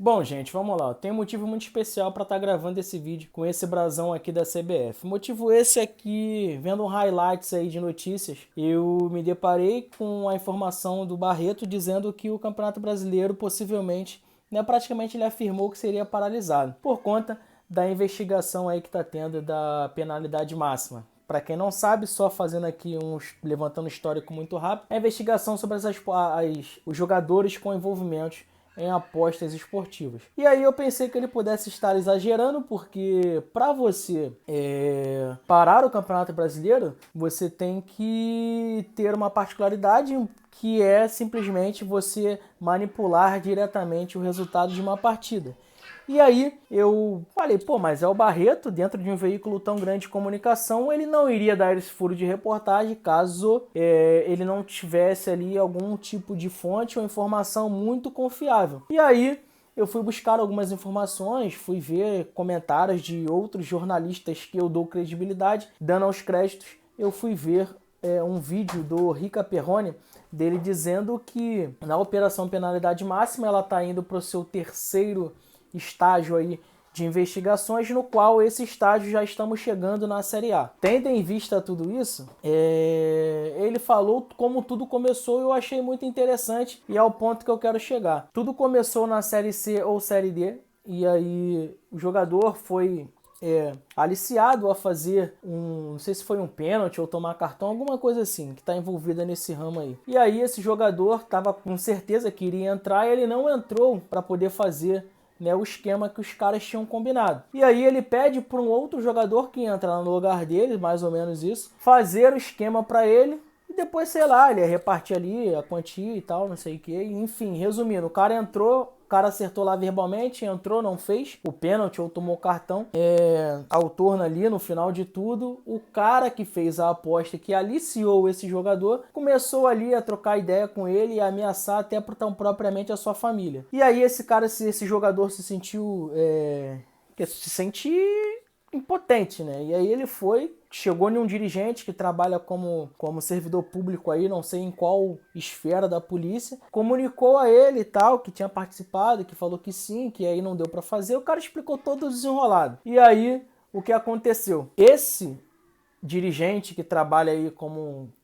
Bom, gente, vamos lá. Tem um motivo muito especial para estar gravando esse vídeo com esse brasão aqui da CBF. Motivo esse aqui, vendo highlights aí de notícias, eu me deparei com a informação do Barreto dizendo que o Campeonato Brasileiro possivelmente, praticamente ele afirmou que seria paralisado por conta da investigação aí que está tendo da penalidade máxima. Para quem não sabe, só fazendo aqui levantando um histórico muito rápido, a investigação sobre os jogadores com envolvimentos em apostas esportivas. E aí eu pensei que ele pudesse estar exagerando, porque para você parar o Campeonato Brasileiro, você tem que ter uma particularidade que é simplesmente você manipular diretamente o resultado de uma partida. E aí eu falei, mas é o Barreto, dentro de um veículo tão grande de comunicação, ele não iria dar esse furo de reportagem caso ele não tivesse ali algum tipo de fonte ou informação muito confiável. E aí eu fui buscar algumas informações, fui ver comentários de outros jornalistas que eu dou credibilidade, dando aos créditos, eu fui ver um vídeo do Rica Perrone, dele dizendo que na Operação Penalidade Máxima ela está indo para o seu terceiro estágio aí de investigações, no qual esse estágio já estamos chegando na Série A. Tendo em vista tudo isso, ele falou como tudo começou e eu achei muito interessante e é o ponto que eu quero chegar. Tudo começou na Série C ou Série D e aí o jogador foi aliciado a fazer não sei se foi um pênalti ou tomar cartão, alguma coisa assim, que está envolvida nesse ramo aí. E aí esse jogador estava com certeza que iria entrar e ele não entrou para poder fazer o esquema que os caras tinham combinado. E aí ele pede para um outro jogador que entra no lugar dele, mais ou menos isso, fazer o esquema para ele e depois, sei lá, ele ia repartir ali a quantia e tal, não sei o que. Enfim, resumindo, o cara entrou, o cara acertou lá verbalmente, entrou, não fez o pênalti ou tomou cartão. Ao torno ali, no final de tudo, o cara que fez a aposta, que aliciou esse jogador, começou ali a trocar ideia com ele e a ameaçar até tão propriamente a sua família. E aí esse jogador se sentiu... se sentiu impotente, né? E aí ele chegou em um dirigente que trabalha como servidor público aí, não sei em qual esfera da polícia, comunicou a ele e tal, que tinha participado, que falou que sim, que aí não deu pra fazer, o cara explicou todo o desenrolado. E aí, o que aconteceu? Esse dirigente que trabalha aí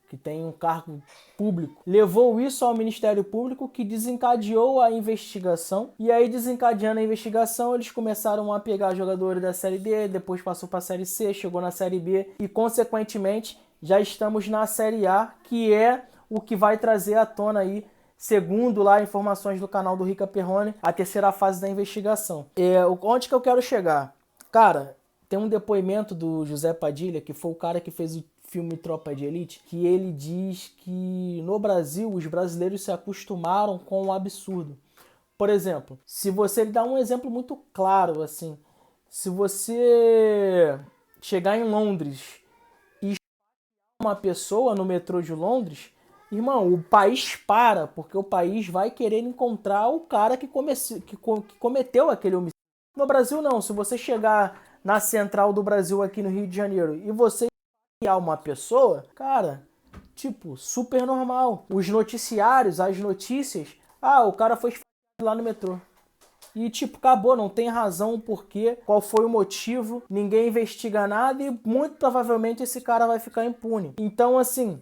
que tem um cargo público, levou isso ao Ministério Público, que desencadeou a investigação. E aí, desencadeando a investigação, eles começaram a pegar jogadores da Série D, depois passou para a Série C, chegou na Série B e, consequentemente, já estamos na Série A, que é o que vai trazer à tona aí, segundo lá informações do canal do Rica Perrone, a terceira fase da investigação. Onde que eu quero chegar? Cara, tem um depoimento do José Padilha, que foi o cara que fez o filme Tropa de Elite, que ele diz que no Brasil os brasileiros se acostumaram com o absurdo. Por exemplo, ele dá um exemplo muito claro, assim, se você chegar em Londres e uma pessoa no metrô de Londres, irmão, o país para, porque o país vai querer encontrar o cara que cometeu aquele homicídio. No Brasil não, se você chegar na central do Brasil aqui no Rio de Janeiro e você uma pessoa, cara, super normal. Os noticiários, as notícias, o cara foi esfaqueado lá no metrô. E acabou, não tem razão o porquê, qual foi o motivo, ninguém investiga nada e muito provavelmente esse cara vai ficar impune. Então, assim,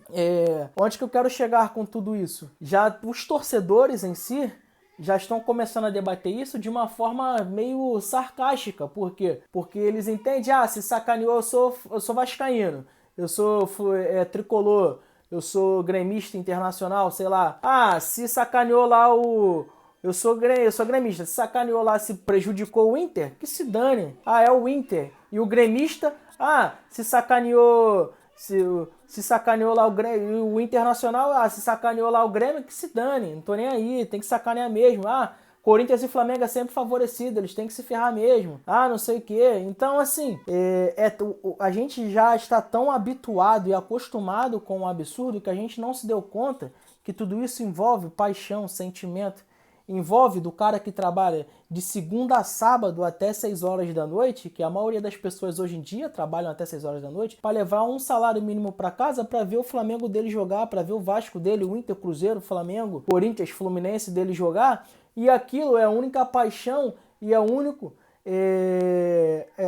onde que eu quero chegar com tudo isso? Já os torcedores em si já estão começando a debater isso de uma forma meio sarcástica. Por quê? Porque eles entendem, se sacaneou, eu sou vascaíno. Eu sou tricolor, eu sou gremista internacional, sei lá. Se sacaneou lá eu sou gremista. Se sacaneou lá, se prejudicou o Inter, que se dane. É o Inter. E o gremista, se sacaneou... Se sacaneou lá o Internacional, se sacaneou lá o Grêmio, que se dane. Não tô nem aí, tem que sacanear mesmo. Corinthians e Flamengo é sempre favorecido, eles têm que se ferrar mesmo. Não sei o quê. Então, assim, a gente já está tão habituado e acostumado com o absurdo que a gente não se deu conta que tudo isso envolve paixão, sentimento. Envolve do cara que trabalha de segunda a sábado até 6 horas da noite, que a maioria das pessoas hoje em dia trabalham até 6 horas da noite, para levar um salário mínimo para casa para ver o Flamengo dele jogar, para ver o Vasco dele, o Inter, Cruzeiro, Flamengo, Corinthians, Fluminense dele jogar. E aquilo é a única paixão e é a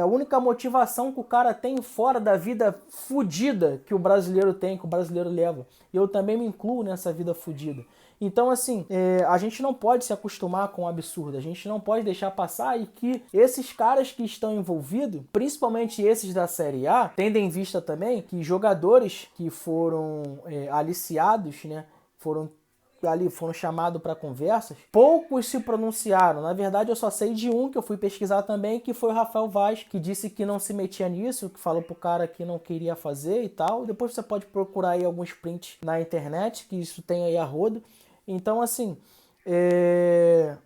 única motivação que o cara tem fora da vida fudida que o brasileiro tem, que o brasileiro leva. E eu também me incluo nessa vida fudida. Então, assim, a gente não pode se acostumar com o absurdo, a gente não pode deixar passar e que esses caras que estão envolvidos, principalmente esses da Série A, tendo em vista também que jogadores que foram aliciados, né, foram chamados para conversas, poucos se pronunciaram. Na verdade, eu só sei de um que eu fui pesquisar também, que foi o Rafael Vaz, que disse que não se metia nisso, que falou pro cara que não queria fazer e tal. Depois você pode procurar aí alguns prints na internet, que isso tem aí a rodo. Então, assim,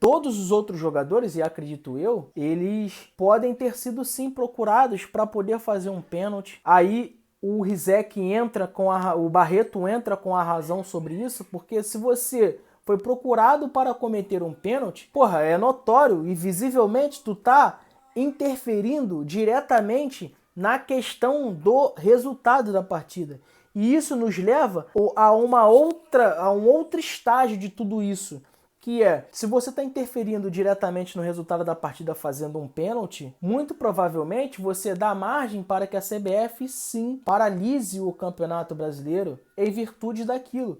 todos os outros jogadores, e acredito eu, eles podem ter sido sim procurados para poder fazer um pênalti. Aí o Rizek entra o Barreto entra com a razão sobre isso, porque se você foi procurado para cometer um pênalti, porra, é notório e visivelmente tu tá interferindo diretamente na questão do resultado da partida. E isso nos leva a um outro estágio de tudo isso, que é, se você está interferindo diretamente no resultado da partida fazendo um pênalti, muito provavelmente você dá margem para que a CBF sim paralise o Campeonato Brasileiro em virtude daquilo.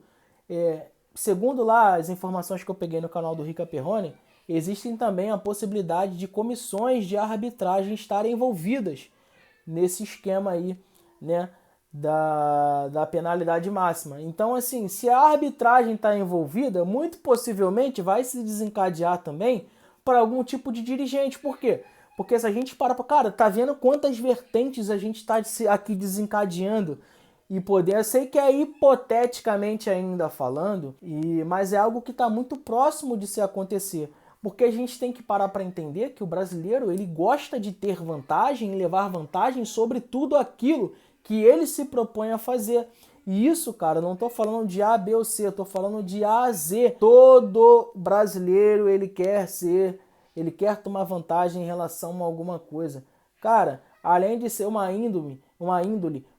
Segundo lá as informações que eu peguei no canal do Rica Perrone, existem também a possibilidade de comissões de arbitragem estarem envolvidas nesse esquema aí, né, da penalidade máxima. Então, assim, se a arbitragem está envolvida, muito possivelmente vai se desencadear também para algum tipo de dirigente. Por quê? Porque se a gente cara, tá vendo quantas vertentes a gente está aqui desencadeando e poder, eu sei que é hipoteticamente ainda falando, mas é algo que está muito próximo de se acontecer. Porque a gente tem que parar para entender que o brasileiro, ele gosta de ter vantagem, levar vantagem sobre tudo aquilo que ele se propõe a fazer. E isso, cara, não tô falando de A, B ou C, eu tô falando de A a Z. Todo brasileiro, ele quer tomar vantagem em relação a alguma coisa. Cara, além de ser uma índole,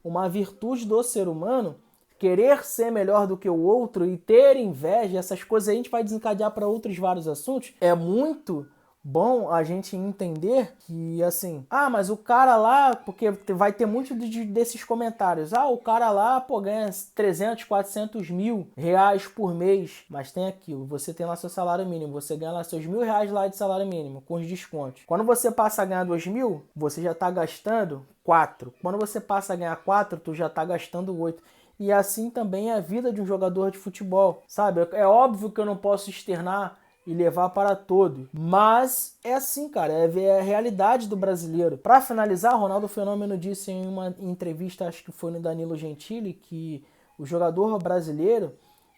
uma virtude do ser humano, querer ser melhor do que o outro e ter inveja, essas coisas a gente vai desencadear para outros vários assuntos. É muito bom a gente entender que, assim, mas o cara lá, porque vai ter muito desses comentários, o cara lá, pô, ganha 300, 400 mil reais por mês, mas tem aquilo, você tem lá seu salário mínimo, você ganha lá seus R$ 1.000 lá de salário mínimo, com os descontos. Quando você passa a ganhar 2.000, você já tá gastando 4. Quando você passa a ganhar 4, tu já tá gastando 8. E assim também é a vida de um jogador de futebol, sabe? É óbvio que eu não posso externar e levar para todo, mas é assim, cara, é a realidade do brasileiro. Para finalizar, Ronaldo Fenômeno disse em uma entrevista, acho que foi no Danilo Gentili, que o jogador brasileiro,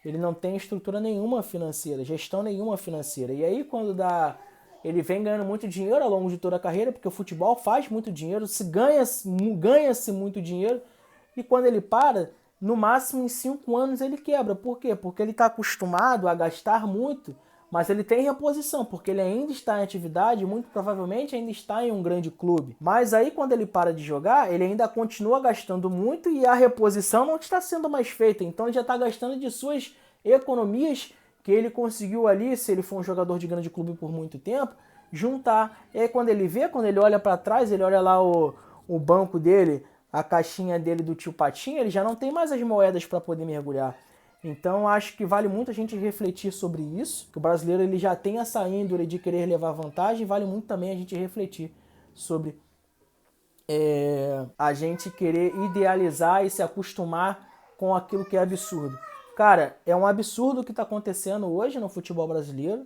ele não tem estrutura nenhuma financeira, gestão nenhuma financeira. E aí quando ele vem ganhando muito dinheiro ao longo de toda a carreira, porque o futebol faz muito dinheiro, ganha-se muito dinheiro, e quando ele para, no máximo em 5 anos ele quebra. Por quê? Porque ele está acostumado a gastar muito, mas ele tem reposição, porque ele ainda está em atividade, muito provavelmente ainda está em um grande clube. Mas aí quando ele para de jogar, ele ainda continua gastando muito e a reposição não está sendo mais feita. Então ele já está gastando de suas economias que ele conseguiu ali, se ele for um jogador de grande clube por muito tempo, juntar. E aí quando ele olha para trás, ele olha lá o banco dele, a caixinha dele do tio Patinho, ele já não tem mais as moedas para poder mergulhar. Então acho que vale muito a gente refletir sobre isso, que o brasileiro ele já tem essa índole de querer levar vantagem, vale muito também a gente refletir sobre a gente querer idealizar e se acostumar com aquilo que é absurdo. Cara, é um absurdo o que está acontecendo hoje no futebol brasileiro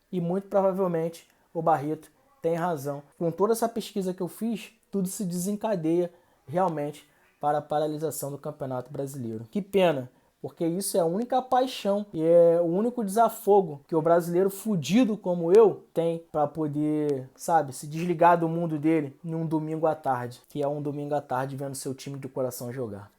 e muito provavelmente o Barreto tem razão. Com toda essa pesquisa que eu fiz, tudo se desencadeia realmente para a paralisação do Campeonato Brasileiro. Que pena! Porque isso é a única paixão e é o único desafogo que o brasileiro fudido como eu tem para poder, sabe, se desligar do mundo dele em um domingo à tarde, que é um domingo à tarde vendo seu time de coração jogar.